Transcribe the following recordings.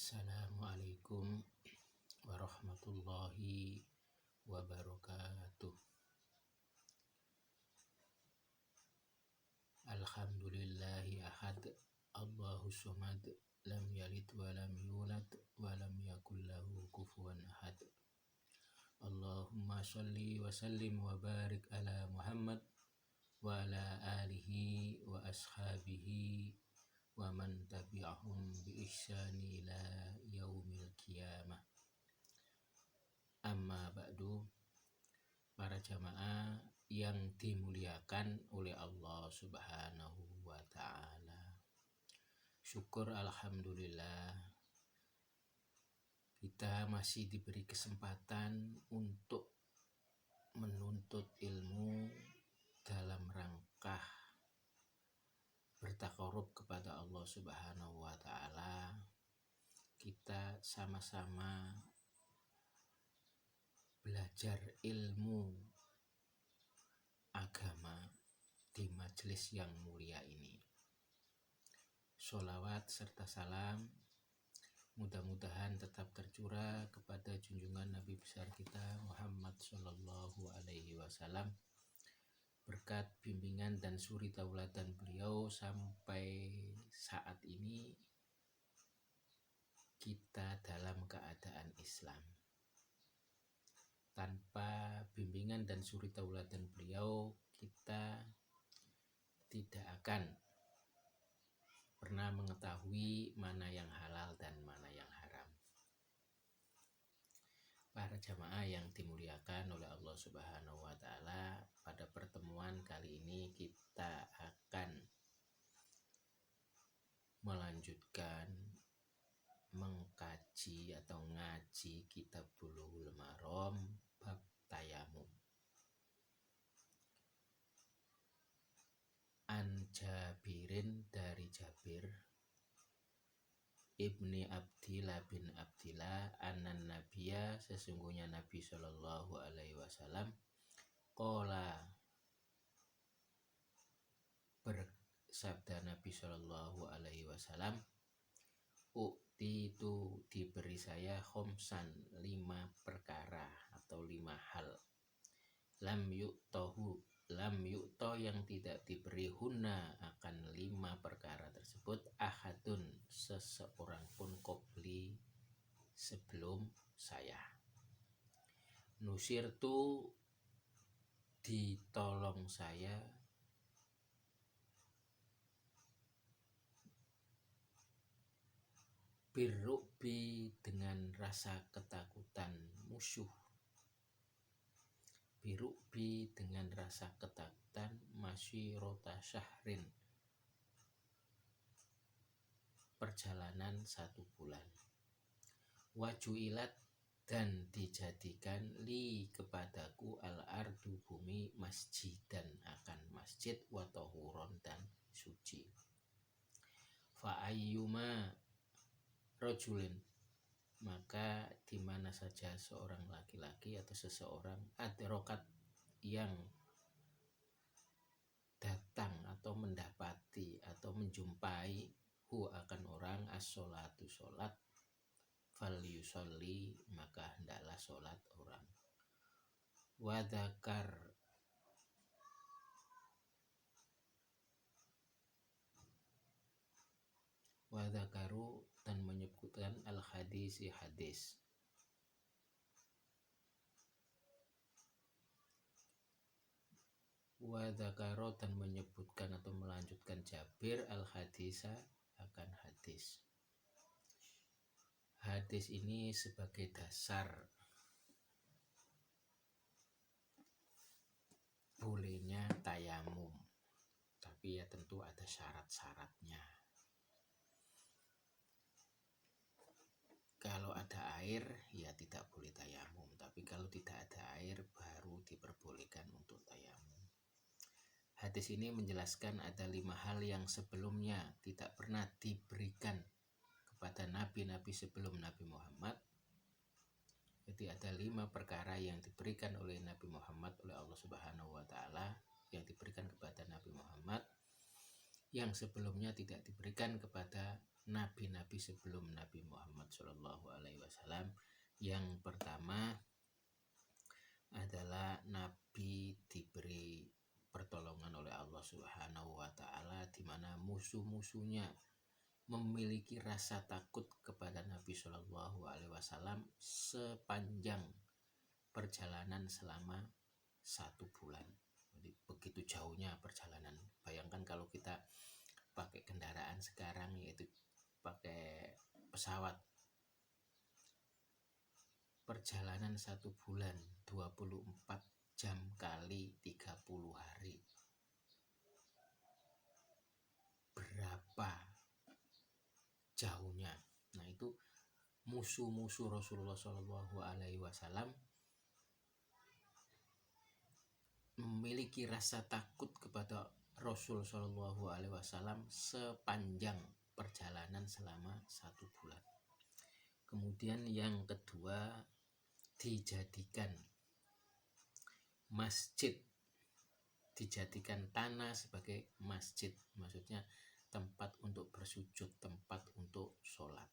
Assalamualaikum warahmatullahi wabarakatuh. Alhamdulillahi ahad, Allahus somad, lam yalid wa lam yulad wa lam yakul lahu kufuwan ahad. Allahumma sholli wa sallim wa barik ala Muhammad wa ala alihi wa ashabihi wa man tabi'ahum bi ihsani ila yaumil qiyamah. Amma ba'du. Para jamaah yang dimuliakan oleh Allah Subhanahu wa ta'ala, syukur alhamdulillah kita masih diberi kesempatan untuk menuntut ilmu dalam rangka bertakarub kepada Allah Subhanahu wa ta'ala. Kita sama-sama belajar ilmu agama di majelis yang mulia ini. Sholawat serta salam mudah-mudahan tetap tercurah kepada junjungan Nabi besar kita Muhammad Sallallahu Alaihi Wasallam, berkat bimbingan dan suri tauladan beliau sampai saat ini kita dalam keadaan Islam. Tanpa bimbingan dan suri tauladan beliau, kita tidak akan pernah mengetahui mana yang halal dan mana yang haram. Para jamaah yang dimuliakan oleh Allah Subhanahu wa ta'ala, pada pertemuan kali ini kita akan melanjutkan mengkaji atau ngaji kitab Bulughul Maram bab tayamum. An Jabirin, dari Jabir Ibni Abdillah bin Abdillah, anan Nabiya, sesungguhnya Nabi Sallallahu Alaihi Wasallam, qala, bersabda Nabi Sallallahu Alaihi Wasallam, itu diberi saya khomsan, 5 perkara atau 5 hal, lam yu'to yang tidak diberi hunna akan 5 perkara tersebut, ahadun seseorang pun qobli sebelum saya. Nusirtu ditolong saya, birru'bi dengan rasa ketakutan musuh, birru'bi dengan rasa ketakutan, masyirota syahrin, perjalanan 1 bulan, wajuilat dan dijadikan li kepadaku al-ardu bumi masjidan akan masjid, wa tahuron dan suci. Fa ayyuma rajulin, maka di mana saja seorang laki-laki atau seseorang adrokat yang datang atau mendapati atau menjumpai hu akan orang as-sholatu sholat, fal yusolli, maka hendaklah sholat orang. Wadakaru dan menyebutkan al-hadis, hadis. Wadakaro dan menyebutkan atau melanjutkan Jabir al-hadisa akan hadis. Hadis ini sebagai dasar bolehnya tayamum, tapi ya tentu ada syarat-syaratnya. Kalau ada air ya tidak boleh tayamum, tapi kalau tidak ada air baru diperbolehkan untuk tayamum. Hadis ini menjelaskan ada 5 hal yang sebelumnya tidak pernah diberikan kepada nabi-nabi sebelum Nabi Muhammad. Jadi ada 5 perkara yang diberikan oleh Nabi Muhammad oleh Allah Subhanahu wa ta'ala, yang diberikan kepada Nabi Muhammad, yang sebelumnya tidak diberikan kepada nabi-nabi sebelum Nabi Muhammad SAW. Yang pertama adalah nabi diberi pertolongan oleh Allah Subhanahu wa taala, di mana musuh-musuhnya memiliki rasa takut kepada Nabi Shallallahu Alaihi Wasallam sepanjang perjalanan selama 1 bulan. Jadi begitu jauhnya perjalanan. Bayangkan kalau kita pakai kendaraan sekarang, yaitu pakai pesawat, perjalanan 1 bulan 24 jam kali 30 hari, berapa jauhnya. Nah, itu musuh-musuh Rasulullah Shallallahu Alaihi Wasallam memiliki rasa takut kepada Rasul Shallallahu Alaihi Wasallam sepanjang perjalanan selama 1 bulan. Kemudian yang kedua, dijadikan masjid, dijadikan tanah sebagai masjid, maksudnya tempat untuk bersujud, tempat untuk sholat.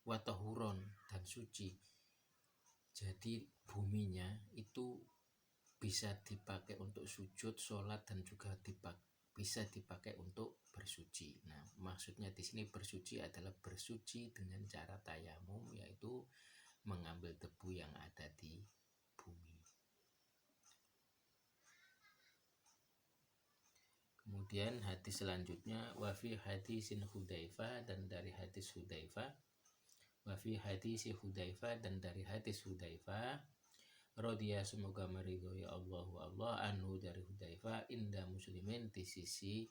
Watahuron, dan suci. Jadi buminya itu bisa dipakai untuk sujud, sholat, dan juga bisa dipakai untuk bersuci. Nah, maksudnya di sini bersuci adalah bersuci dengan cara tayamum, yaitu mengambil debu yang ada di bumi. Kemudian hadis selanjutnya, wafi hadisin Hudzaifah, dan dari hadis Hudzaifah, wafi hadis Hudzaifah, dan dari hadis Hudzaifah, radhiya, semoga meridhoi Allah anhu, dari Hudzaifah, inda muslimin, di sisi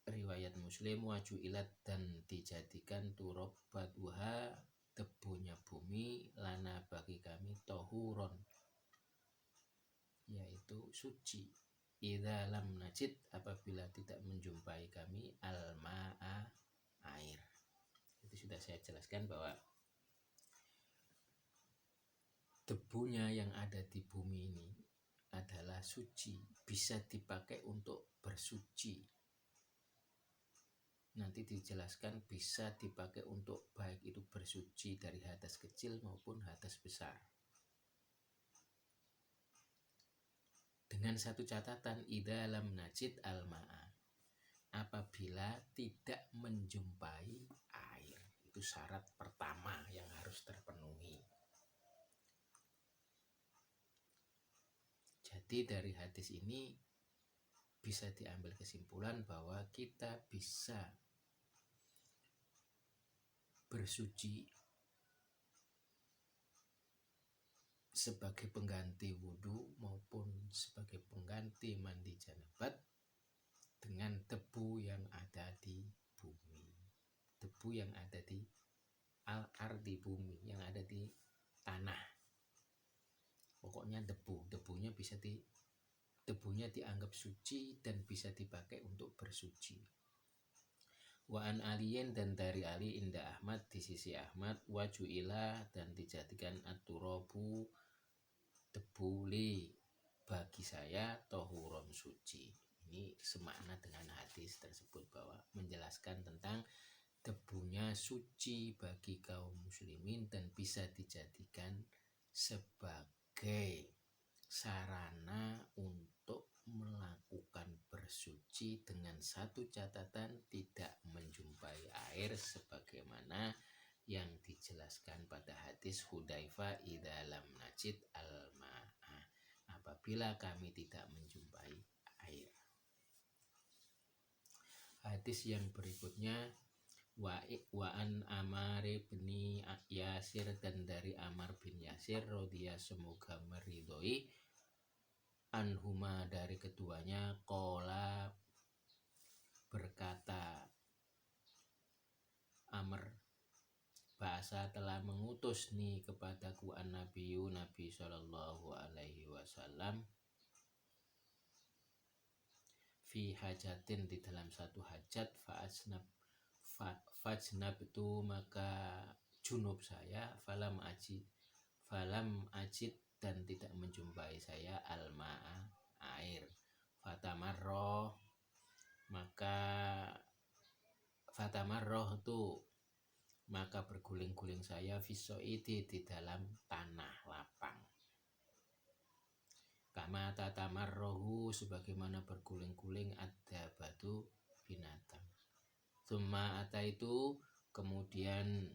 riwayat Muslim, wajuilat, dan dijadikan turabatuha, debunya bumi, lana, bagi kami, tohuron, yaitu suci, idza lam najid, apabila tidak menjumpai kami, al-ma'a, air. Itu sudah saya jelaskan bahwa debunya yang ada di bumi ini adalah suci, bisa dipakai untuk bersuci. Nanti dijelaskan bisa dipakai untuk baik itu bersuci dari hadas kecil maupun hadas besar. Dengan satu catatan, idza lam najid al-ma'a, apabila tidak menjumpai air. Itu syarat pertama yang harus terpenuhi. Jadi dari hadis ini bisa diambil kesimpulan bahwa kita bisa bersuci sebagai pengganti wudhu maupun sebagai pengganti mandi janabat dengan debu yang ada di bumi, debu yang ada di al-ardi, bumi yang ada di tanah. Pokoknya debunya debunya dianggap suci dan bisa dipakai untuk bersuci. Wa an aliyin, dan dari Ali, inda Ahmad, di sisi Ahmad, wajuila, dan dijadikan at-turabu, debu, li, bagi saya, tohuron, suci. Ini semakna dengan hadis tersebut, bahwa menjelaskan tentang debunya suci bagi kaum muslimin dan bisa dijadikan sebagai sarana untuk melakukan bersuci, dengan satu catatan, tidak menjumpai air, sebagaimana yang dijelaskan pada hadis Hudzaifah, idza lam najid al-ma'a, apabila kami tidak menjumpai air. Hadis yang berikutnya, wa an Ammar bin Yasir, dan dari Ammar bin Yasir, radhiya, semoga meridhoi, anhuma, dari keduanya, qala, berkata Amr, bahasa telah mengutus nih kepadaku an-nabiyyu, Nabi Shallallahu Alaihi Wasallam, fi hajatin, di dalam satu hajat, fajnab itu, maka junub saya, falam ajid, dan tidak menjumpai saya, al-ma'a, air, fatamarroh, maka fatamarroh itu maka berguling-guling saya fisoidi di dalam tanah lapang. Kama tatamarrohu sebagaimana berguling-guling ada batu binatang. Tsumma ata itu kemudian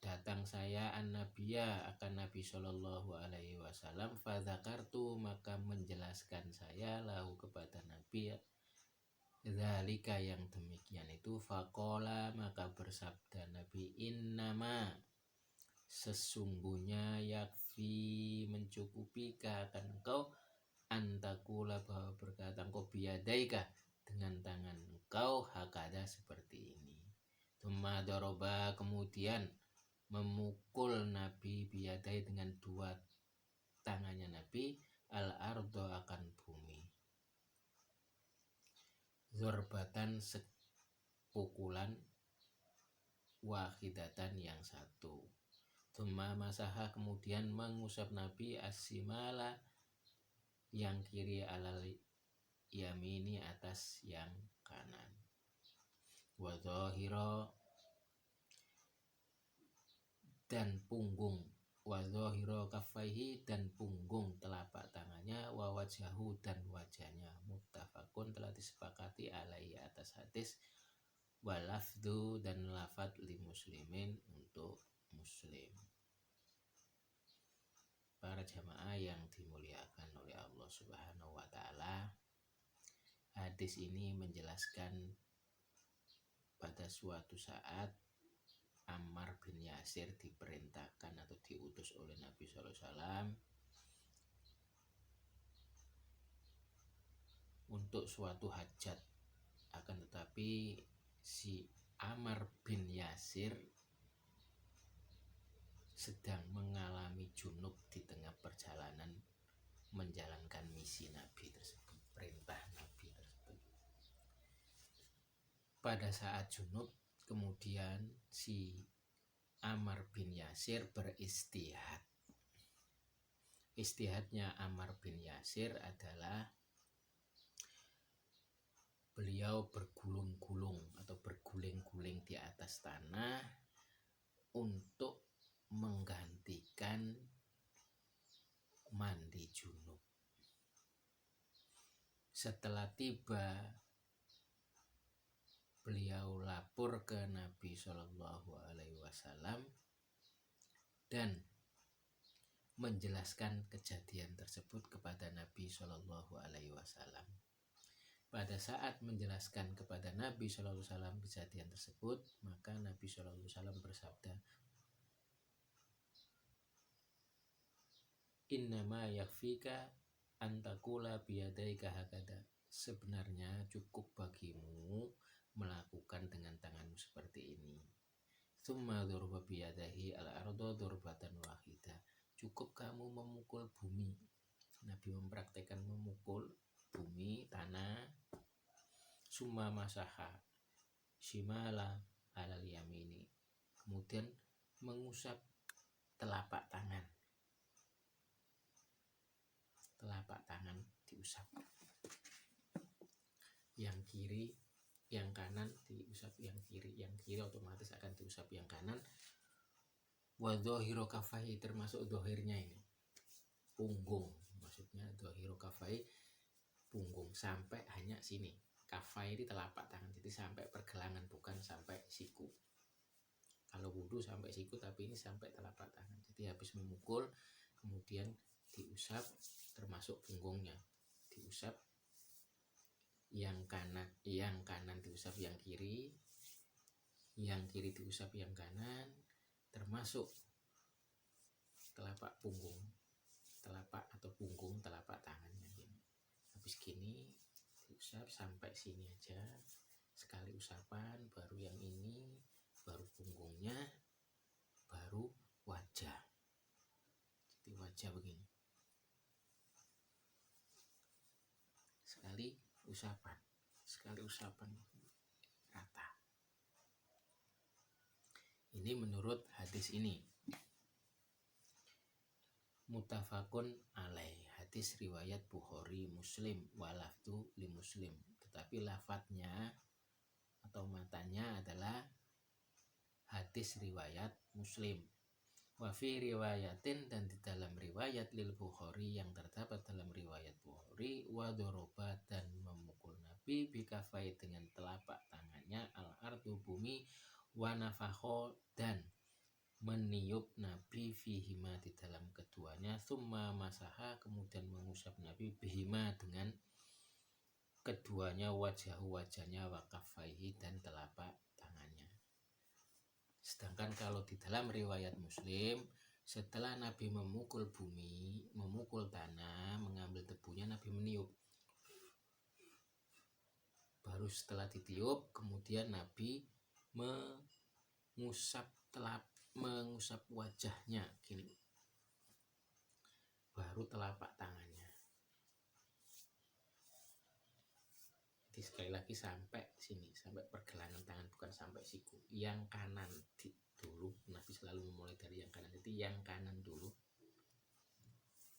datang saya an-nabiyya akan Nabi Shallallahu alaihi wasallam, fadzakartu maka menjelaskan saya lahu kepada Nabi dzalika yang demikian itu, faqala maka bersabda Nabi, innama sesungguhnya yakfi mencukupi akan engkau antakula bahwa berkata engkau biyadaika dengan tangan engkau hakada seperti ini. Tsumma doroba kemudian memukul Nabi biyadai dengan dua tangannya Nabi al-ardo akan bumi. Zorbatan sepukulan wahidatan yang satu. Tsumma masaha kemudian mengusap Nabi asimala yang kiri alal yamini atas yang kanan. Wa dhahira dan punggung, wa dhahira kaffaihi dan punggung telapak tangannya, wa wajhahu dan wajahnya. Muttafaqun telah disepakati alaihi atas hadis, wa lafdhu dan lafad li muslimin untuk muslim. Para jamaah yang dimuliakan oleh Allah Subhanahu wa taala, hadis ini menjelaskan pada suatu saat Ammar bin Yasir diperintahkan atau diutus oleh Nabi SAW untuk suatu hajat. Akan tetapi si Ammar bin Yasir sedang mengalami junub di tengah perjalanan menjalankan misi Nabi tersebut, perintah Nabi tersebut. Pada saat junub kemudian si Ammar bin Yasir beristihad. Istihadnya Ammar bin Yasir adalah beliau bergulung-gulung atau berguling-guling di atas tanah untuk menggantikan mandi junub. Setelah tiba, beliau lapor ke Nabi Shallallahu alaihi wasallam dan menjelaskan kejadian tersebut kepada Nabi Shallallahu alaihi wasallam. Pada saat menjelaskan kepada Nabi Shallallahu alaihi wasallam kejadian tersebut, maka Nabi Shallallahu alaihi wasallam bersabda, innama yakfika antakula biyadaika hakada. Sebenarnya cukup bagimu melakukan dengan tanganmu seperti ini. Tsumma dzurba biyadahi al-ardo dzurbatan wahidah. Cukup kamu memukul bumi. Nabi mempraktekkan memukul bumi, tanah. Summa masaha shimala alal yamini. Kemudian mengusap telapak tangan. Telapak tangan diusap. Yang kiri, yang kanan diusap yang kiri. Yang kiri otomatis akan diusap yang kanan. Wa dhahiru kafai, termasuk dohirnya ini. Punggung, maksudnya dhahiru kafai, punggung sampai hanya sini. Kafai ini telapak tangan, jadi sampai pergelangan, bukan sampai siku. Kalau wudu sampai siku, tapi ini sampai telapak tangan. Jadi habis memukul, kemudian diusap, termasuk punggungnya diusap. Yang kanan diusap yang kiri diusap yang kanan, termasuk telapak punggung, telapak atau punggung telapak tangannya gini. Habis gini diusap sampai sini aja, sekali usapan, baru yang ini, baru punggungnya, baru wajah. Jadi wajah begini, sekali usapan rata. Ini menurut hadis ini. Muttafaqun alaih. hadis riwayat Bukhari Muslim walafdu li Muslim, tetapi lafadznya atau matanya adalah hadis riwayat Muslim. Wa fi riwayatin, dan di dalam riwayat lil Bukhari yang terdapat dalam riwayat Bukhari, wa doroba, dan memukul Nabi bikafai dengan telapak tangannya al ardu bumi, wa nafakho, dan meniup Nabi fihima di dalam keduanya, summa masaha, kemudian mengusap Nabi bihima dengan keduanya, wajahnya wakafaihi, dan telapak tangannya. Sedangkan kalau di dalam riwayat Muslim, setelah Nabi memukul bumi, memukul tanah, mengambil debunya, Nabi meniup. Baru setelah ditiup, kemudian Nabi mengusap wajahnya gini. Baru telapak tangannya. Jadi sekali lagi sampai sini, sampai pergelangan tangan, bukan sampai siku. Yang kanan dulu, Nabi selalu memulai dari yang kanan. Jadi yang kanan dulu.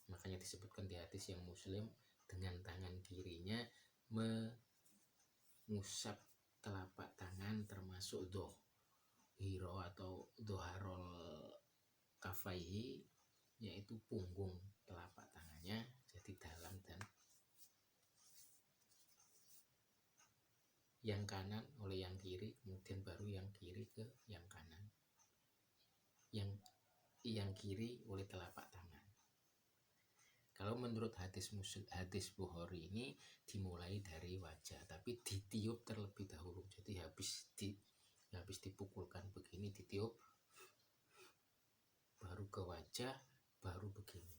Makanya disebutkan di hadis yang Muslim, dengan tangan kirinya mengusap telapak tangan termasuk dohiro atau doharol kafaihi, yaitu punggung telapak tangannya, jadi dalam dan yang kanan oleh yang kiri, kemudian baru yang kiri ke yang kanan, yang kiri oleh telapak tangan. Kalau menurut hadis Bukhari ini dimulai dari wajah, tapi ditiup terlebih dahulu. Jadi habis dipukulkan begini, ditiup, baru ke wajah, baru begini.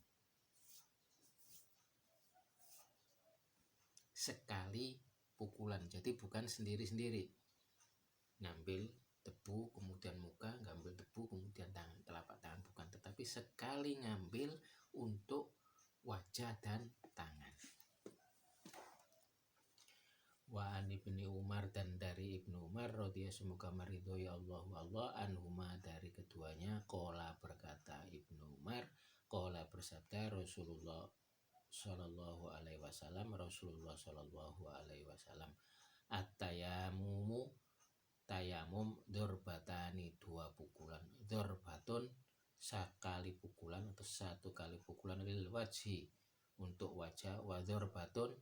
Sekali pukulan, jadi bukan sendiri-sendiri. Ngambil debu, kemudian muka, ngambil debu, kemudian tangan, telapak tangan, bukan. Tetapi sekali ngambil untuk wajah dan tangan. Wa an ibni Umar, dan dari Ibnu Umar radhiyallahu, semoga meridhoi Allah anhuma, dari keduanya, qala, berkata Ibnu Umar, qala, bersabda Rasulullah sallallahu alaihi wasallam, tayamum dorbatani, dua pukulan, dorbatun sekali pukulan atau satu kali pukulan, lil wajhi, untuk wajah, wa dorbatun,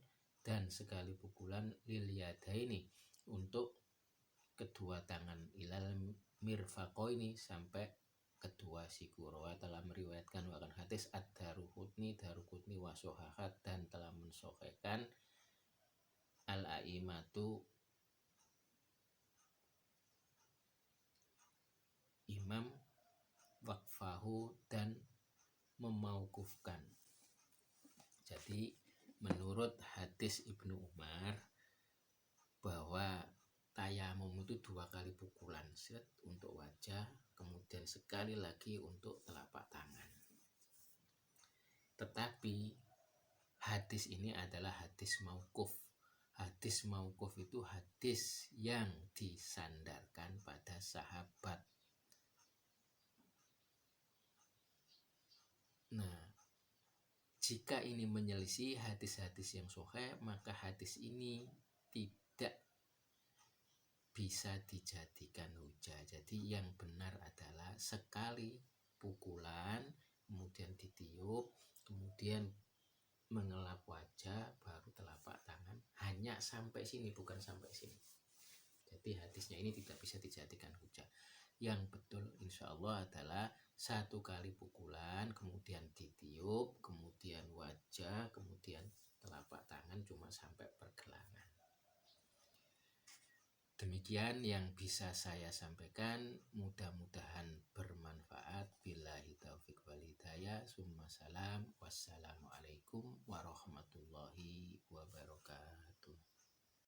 dan sekali pukulan, lil yadaini, untuk kedua tangan, ilal mirfaqoini, sampai kedua siku. Rawa, telah meriwayatkan akan hadis ad-Daruqutni wa sohahat, dan telah mensahihkan al-aimatu, imam, waqfahu, dan memaukufkan. Jadi menurut hadis Ibnu Umar bahwa tayamum itu dua kali pukulan untuk wajah, kemudian sekali lagi untuk telapak tangan. Tetapi hadis ini adalah hadis mauquf. Hadis mauquf itu hadis yang disandarkan pada sahabat. Nah, jika ini menyelisih hadis-hadis yang sahih, maka hadis ini tidak bisa dijadikan hujah. Jadi yang benar adalah sekali pukulan, kemudian ditiup, kemudian mengelap wajah, baru telapak tangan. Hanya sampai sini, bukan sampai sini. Jadi hadisnya ini tidak bisa dijadikan hujah. Yang betul insya Allah adalah satu kali pukulan, kemudian ditiup, kemudian wajah, kemudian telapak tangan, cuma sampai pergelangan. Demikian yang bisa saya sampaikan, mudah-mudahan bermanfaat. Billahi taufiq wal hidayah. Summa salam. Wassalamualaikum warahmatullahi